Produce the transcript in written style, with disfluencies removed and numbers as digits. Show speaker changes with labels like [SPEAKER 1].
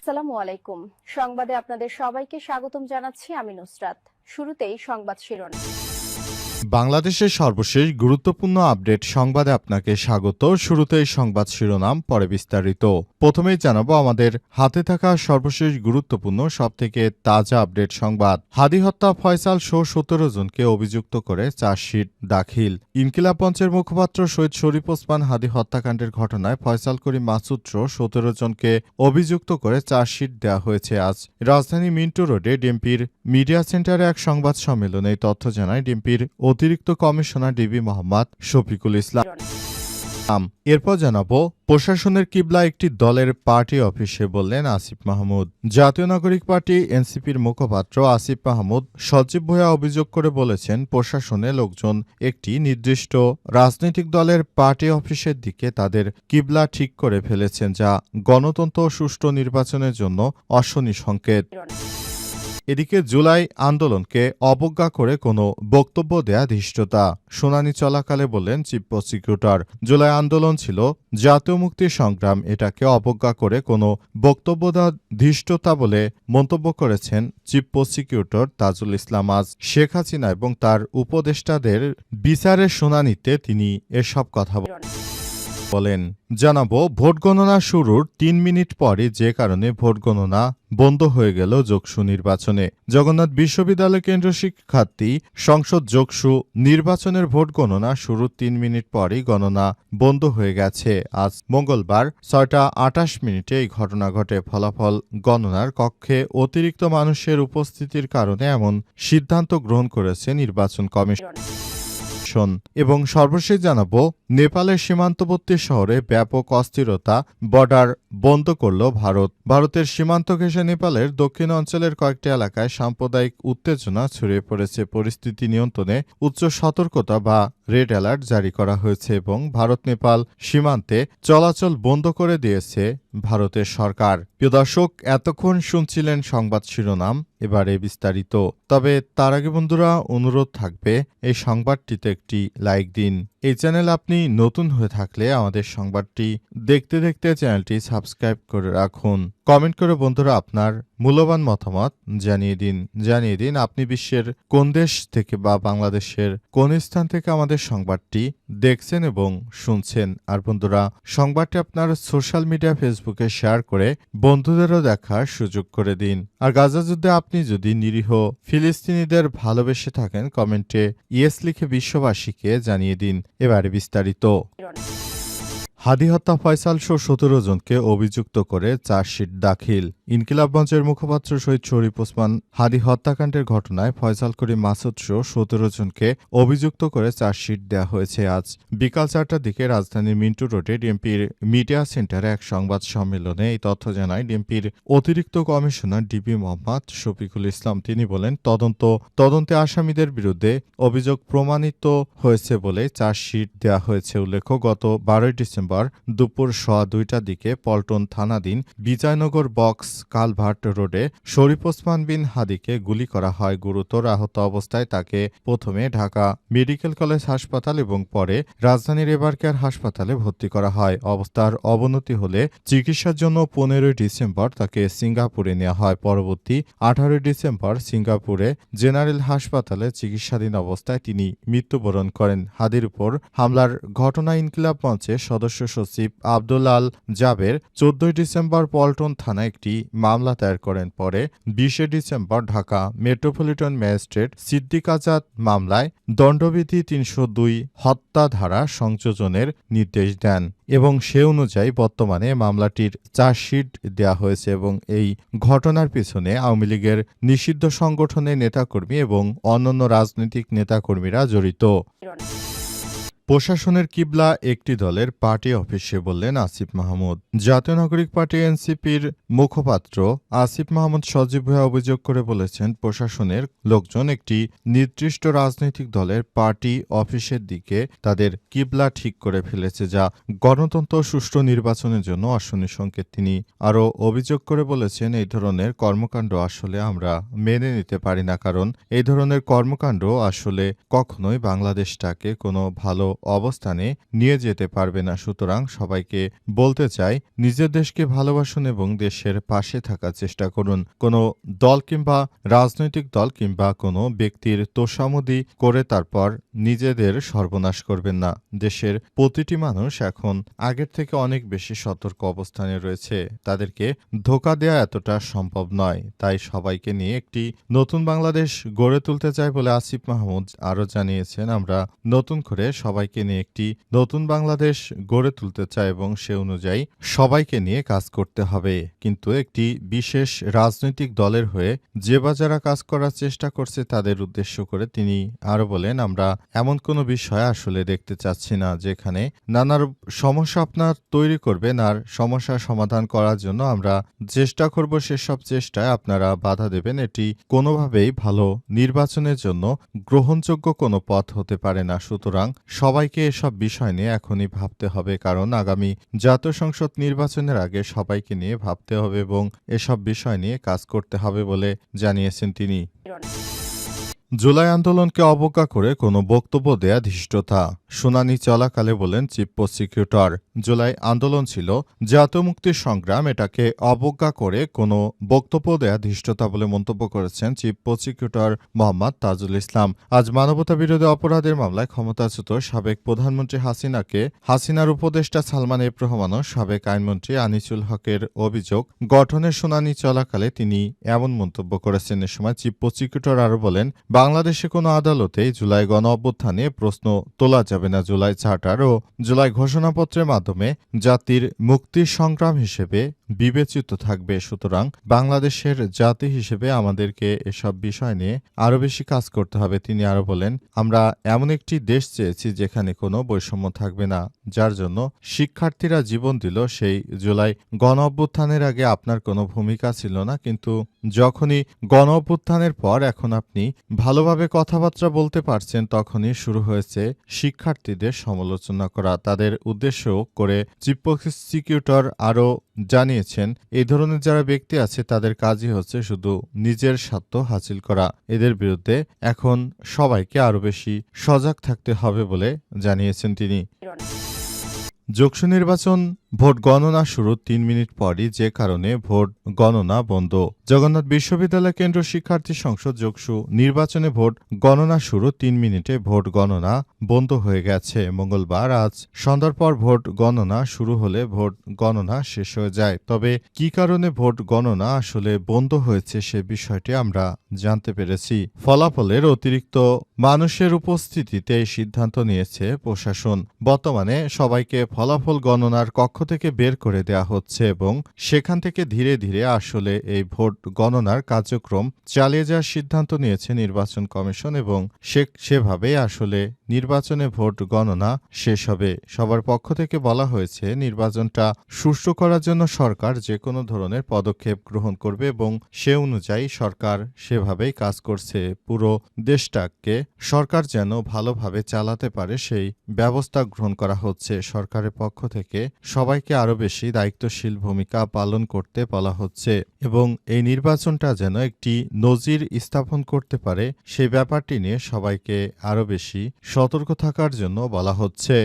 [SPEAKER 1] আসসালামু আলাইকুম। সংবাদে আপনাদের সবাইকে স্বাগতম জানাচ্ছি আমি নুসরাত। শুরুতেই সংবাদ শিরোনাম।
[SPEAKER 2] বাংলাদেশের সর্বশেষ গুরুত্বপূর্ণ আপডেট সংবাদে আপনাকে স্বাগত। শুরুতেই সংবাদ শিরোনাম, পরে বিস্তারিত। প্রথমেই জানাবো আমাদের হাতে থাকা সর্বশেষ গুরুত্বপূর্ণ সবথেকে তাজা আপডেট সংবাদ। হাদি হত্যা ফয়সাল সহ ১৭ জনকে অভিযুক্ত করে চার্জশিট দাখিল। ইনকিলাব মঞ্চের মুখপাত্র সৈয়দ শরীফ ওসমান হাদি হত্যাকাণ্ডের ঘটনায় ফয়সাল করিম মাসুদ সহ ১৭ জনকে অভিযুক্ত করে চার্জশিট দেওয়া হয়েছে আজ। রাজধানী মিন্টু রোডে ডিএমপির মিডিয়া সেন্টারে এক সংবাদ সম্মেলনে এই তথ্য জানায় ডিএমপির অতিরিক্ত কমিশনার ডিবি মোহাম্মদ শফিকুল ইসলাম। এরপর জানাবো প্রশাসনের কিবলা একটি দলের পার্টি অফিসে বললেন আসিফ মাহমুদ। জাতীয় নাগরিক পার্টি এনসিপির মুখপাত্র আসিফ মাহমুদ সজীব ভূঁইয়া অভিযোগ করে বলেছেন, প্রশাসনে লোকজন একটি নির্দিষ্ট রাজনৈতিক দলের পার্টি অফিসের দিকে তাদের কিবলা ঠিক করে ফেলেছেন, যা গণতন্ত্র ও সুষ্ঠু নির্বাচনের জন্য অশনি সংকেত। এদিকে জুলাই আন্দোলনকে অবজ্ঞা করে কোনো বক্তব্য দেয়া ধৃষ্টতা। শুনানি চলাকালে বললেন চিফ প্রসিকিউটর, জুলাই আন্দোলন ছিল জাতীয় মুক্তি সংগ্রাম, এটাকে অবজ্ঞা করে কোনো বক্তব্য দেওয়া ধৃষ্টতা বলে মন্তব্য করেছেন চিফ প্রসিকিউটর তাজুল ইসলাম। আজ শেখ হাসিনা এবং তার উপদেষ্টাদের বিচারের শুনানিতে তিনি এসব কথা বলেন। জানাবো ভোট গণনা শুরুর ৩ মিনিট পরই যে কারণে ভোট গণনা বন্ধ হয়ে গেল যোগসু নির্বাচনে। জগন্নাথ বিশ্ববিদ্যালয় কেন্দ্র শিক্ষার্থী সংসদ যোগসু নির্বাচনের ভোট গণনা শুরুর ৩ মিনিট পরই গণনা বন্ধ হয়ে গেছে। আজ মঙ্গলবার ৬টা ২৮ মিনিটে এই ঘটনা ঘটে। ফলাফল গণনার কক্ষে অতিরিক্ত মানুষের উপস্থিতির কারণে এমন সিদ্ধান্ত গ্রহণ করেছে নির্বাচন কমিশন। এবং সর্বশেষ জানাবো নেপালের সীমান্তবর্তী শহরে ব্যাপক অস্থিরতা, বর্ডার বন্ধ করল ভারত। ভারতের সীমান্ত ঘেঁষে নেপালের দক্ষিণ অঞ্চলের কয়েকটি এলাকায় সাম্প্রদায়িক উত্তেজনা ছড়িয়ে পড়েছে। পরিস্থিতি নিয়ন্ত্রণে উচ্চ সতর্কতা বা রেড অ্যালার্ট জারি করা হয়েছে এবং ভারত নেপাল সীমান্তে চলাচল বন্ধ করে দিয়েছে ভারতের সরকার। প্রিয় দর্শক, এতক্ষণ শুনছিলেন সংবাদ শিরোনাম, এবারে বিস্তারিত। তবে তার আগে বন্ধুরা অনুরোধ থাকবে এই সংবাদটিতে একটি লাইক দিন। এই চ্যানেল আপনি নতুন হয়ে থাকলে আমাদের সংবাদটি দেখতে দেখতে চ্যানেলটি সাবস্ক্রাইব করে রাখুন। কমেন্ট করে বন্ধুরা আপনার মূল্যবান মতামত জানিয়ে দিন আপনি বিশ্বের কোন দেশ থেকে বা বাংলাদেশের কোন স্থান থেকে আমাদের সংবাদটি দেখছেন এবং শুনছেন। আর বন্ধুরা সংবাদটি আপনার সোশ্যাল মিডিয়া ফেসবুকে শেয়ার করে বন্ধুদেরও দেখার সুযোগ করে দিন। আর গাজা যুদ্ধে আপনি যদি নিরীহ ফিলিস্তিনিদের ভালোবেসে থাকেন কমেন্টে ইয়েস লিখে বিশ্ববাসীকে জানিয়ে দিন। এবারে বিস্তারিত। হাদি হত্যা ফয়সাল সহ ১৭ জনকে অভিযুক্ত করে চার্জশিট দাখিল। ইনকিলাব মঞ্চের মুখপাত্র সৈয়দ শরীফ ওসমান হাদি হত্যাকাণ্ডের ঘটনায় ফয়সাল করিম মাসুদ সহ ১৭ জনকে অভিযুক্ত করে চার্জশিট দেওয়া হয়েছে আজ বিকাল ৪টার দিকে রাজধানীর মিন্টু রোডে ডিএমপির মিডিয়া সেন্টারে এক সংবাদ সম্মেলনে এই তথ্য জানায় ডিএমপির অতিরিক্ত কমিশনার ডিবি মোহাম্মদ শফিকুল ইসলাম। তিনি বলেন, তদন্তে আসামিদের বিরুদ্ধে অভিযোগ প্রমাণিত হয়েছে বলে চার্জশিট দেওয়া হয়েছে। উল্লেখ্য, গত ১২ ডিসেম্বর দুপুর ২টার দিকে পল্টন থানাধীন বিজয়নগর বক্স কালভার্ট রোডে শরীফ ওসমান বিন হাদিকে গুলি করা হয়। গুরুতর আহত অবস্থায় তাকে প্রথমে ঢাকা মেডিকেল কলেজ হাসপাতাল এবং পরে রাজধানীর এবারকেয়ার হাসপাতালে ভর্তি করা হয়। অবস্থার অবনতি হলে চিকিৎসার জন্য ১৫ ডিসেম্বর তাকে সিঙ্গাপুরে নেওয়া হয়। পরবর্তী ১৮ ডিসেম্বর সিঙ্গাপুরে জেনারেল হাসপাতালে চিকিৎসাধীন অবস্থায় তিনি মৃত্যুবরণ করেন। হাদির উপর হামলার ঘটনা ইনকিলাব মঞ্চের সদস্য সচিব আব্দুল আল জাবের ১৪ ডিসেম্বর পল্টন থানায় একটি মামলা দায়ের করেন। পরে ২০ December Dhaka metropolitan magistrate Siddique Azad মামলায় দণ্ডবিধি ৩০২ হত্যা ধারা সংযোজনের নির্দেশ দেন এবং সে অনুযায়ী বর্তমানে মামলাটির চার্জশিট দেওয়া হয়েছে এবং এই ঘটনার পিছনে আওয়ামী লীগের নিষিদ্ধ সংগঠনের নেতাকর্মী এবং অন্যান্য রাজনৈতিক নেতাকর্মীরা জড়িত। প্রশাসনের কিবলা একটি দলের পার্টি অফিসে বললেন আসিফ মাহমুদ। জাতীয় নাগরিক পার্টি এনসিপির মুখপাত্র আসিফ মাহমুদ সজীব ভূঁইয়া অভিযোগ করে বলেছেন, প্রশাসনের লোকজন একটি নির্দিষ্ট রাজনৈতিক দলের পার্টি অফিসের দিকে তাদের কিবলা ঠিক করে ফেলেছে, যা গণতন্ত্র সুষ্ঠু নির্বাচনের জন্য অশনি সংকেত। তিনি আরও অভিযোগ করে বলেছেন, এই ধরনের কর্মকাণ্ড আসলে আমরা মেনে নিতে পারি না, কারণ এই ধরনের কর্মকাণ্ড আসলে কখনোই বাংলাদেশটাকে কোনো ভালো অবস্থানে নিয়ে যেতে পারবে না। সুতরাং সবাইকে বলতে চাই, নিজের দেশকে ভালোবাসুন এবং দেশের পাশে থাকার চেষ্টা করুন। কোনো দল কিংবা রাজনৈতিক দল কিংবা কোনো ব্যক্তির তোষামোদী করে তারপর নিজেদের সর্বনাশ করবেন না। দেশের প্রতিটি মানুষ এখন আগের থেকে অনেক বেশি সতর্ক অবস্থানে রয়েছে। তাদেরকে ধোঁকা দেওয়া এতটা সম্ভব নয়। তাই সবাইকে নিয়ে একটি নতুন বাংলাদেশ গড়ে তুলতে চাই বলে আসিফ মাহমুদ আরও জানিয়েছেন, আমরা নতুন করে সবাইকে নিয়ে একটি নতুন বাংলাদেশ গড়ে তুলতে চাই এবং সে অনুযায়ী সবাইকে নিয়ে কাজ করতে হবে। কিন্তু একটি বিশেষ রাজনৈতিক দলের হয়ে যে বা যারা কাজ করার চেষ্টা করছে তাদের উদ্দেশ্য করে তিনি আরও বলেন, আমরা এমন কোনো বিষয় আসলে দেখতে চাচ্ছি না যেখানে নানার সমস্যা আপনার তৈরি করবেন, আর সমস্যার সমাধান করার জন্য আমরা চেষ্টা করব সেসব চেষ্টায় আপনারা বাধা দেবেন। এটি কোনোভাবেই ভালো নির্বাচনের জন্য গ্রহণযোগ্য কোনো পথ হতে পারে না। সুতরাং সবাইকে এসব বিষয় নিয়ে এখনই ভাবতে হবে, কারণ আগামী জাতীয় সংসদ নির্বাচনের আগে সবাইকে নিয়ে ভাবতে হবে এবং এসব বিষয় নিয়ে কাজ করতে হবে বলে জানিয়েছেন তিনি। জুলাই আন্দোলনকে অবজ্ঞা করে কোনো বক্তব্য দেয়া ধৃষ্টতা, শুনানি চলাকালে বলেন চিফ প্রসিকিউটর। জুলাই আন্দোলন ছিল জাতীয় মুক্তির সংগ্রাম, এটাকে অবজ্ঞা করে কোনো বক্তব্য দেয়া ধৃষ্টতা বলে মন্তব্য করেছেন চিফ প্রসিকিউটর মোহাম্মদ তাজুল ইসলাম। আজ মানবতাবিরোধী অপরাধের মামলায় ক্ষমতাচ্যুত সাবেক প্রধানমন্ত্রী হাসিনার উপদেষ্টা সালমান এফ রহমান ও সাবেক আইনমন্ত্রী আনিসুল হকের অভিযোগ গঠনের শুনানি চলাকালে তিনি এমন মন্তব্য করেছেন। এ সময় চিফ প্রসিকিউটর আরও বলেন, বাংলাদেশে কোনো আদালতেই জুলাই গণ অভ্যুত্থানে প্রশ্ন তোলা যাবে না। জুলাই চার্টার ও জুলাই ঘোষণাপত্রের মাধ্যমে জাতির মুক্তির সংগ্রাম হিসেবে বিবেচিত থাকবে। সুতরাং বাংলাদেশের জাতি হিসেবে আমাদেরকে এসব বিষয় নিয়ে আরও বেশি কাজ করতে হবে। তিনি আরও বলেন, আমরা এমন একটি দেশ চেয়েছি যেখানে কোনো বৈষম্য থাকবে না, যার জন্য শিক্ষার্থীরা জীবন দিল। সেই জুলাই গণ অভ্যুত্থানের আগে আপনার কোনো ভূমিকা ছিল না, কিন্তু যখনই গণ অভ্যুত্থানের পর এখন আপনি ভালোভাবে কথাবার্তা বলতে পারছেন, তখনই শুরু হয়েছে শিক্ষার্থীদের সমালোচনা করা। তাদের উদ্দেশ্য করে চিফ প্রসিকিউটর আরও জানিয়েছেন, এই ধরনের যারা ব্যক্তি আছে তাদের কাজই হচ্ছে শুধু নিজের স্বার্থ হাসিল করা। এদের বিরুদ্ধে এখন সবাইকে আরও বেশি সজাগ থাকতে হবে বলে জানিয়েছেন তিনি। যোগসু নির্বাচন ভোট গণনা শুরুর ৩ মিনিট পরই যে কারণে ভোট গণনা বন্ধ। জগন্নাথ বিশ্ববিদ্যালয় কেন্দ্র শিক্ষার্থী সংসদ যোগসু নির্বাচনে ভোট গণনা শুরু ৩ মিনিটে ভোট গণনা বন্ধ হয়ে গেছে। মঙ্গলবার আজ সন্ধ্যার পর ভোট গণনা শুরু হলে ভোট গণনা শেষ হয়ে যায়। তবে কী কারণে ভোট গণনা আসলে বন্ধ হয়েছে সে বিষয়টি আমরা জানতে পেরেছি। ফলাফলের অতিরিক্ত মানুষের উপস্থিতিতে এই সিদ্ধান্ত নিয়েছে প্রশাসন। বর্তমানে সবাইকে ফলাফল গণনার কক্ষ থেকে বের করে দেয়া হচ্ছে এবং সেখান থেকে ধীরে ধীরে আসলে এই ভোট গণনার কার্যক্রম চালিয়ে যাওয়ার সিদ্ধান্ত নিয়েছে নির্বাচন কমিশন এবং সেভাবেই আসলে নির্বাচনে ভোট গণনা শেষ হবে। সবার পক্ষ থেকে বলা হয়েছে নির্বাচনটা সুষ্ঠু করার জন্য সরকার যে কোনো ধরনের পদক্ষেপ গ্রহণ করবে এবং সে অনুযায়ী সরকার সেভাবেই কাজ করছে। পুরো দেশটাকে সরকার যেন ভালোভাবে চালাতে পারে সেই ব্যবস্থা গ্রহণ করা হচ্ছে। সরকারের পক্ষ থেকে সবাইকে আরও বেশি দায়িত্বশীল ভূমিকা পালন করতে বলা হচ্ছে এবং এই নির্বাচনটা যেন একটি নজির স্থাপন করতে পারে সেই ব্যাপারটি নিয়ে সবাইকে আরও বেশি সতর্ক থাকার জন্য বলা হচ্ছে।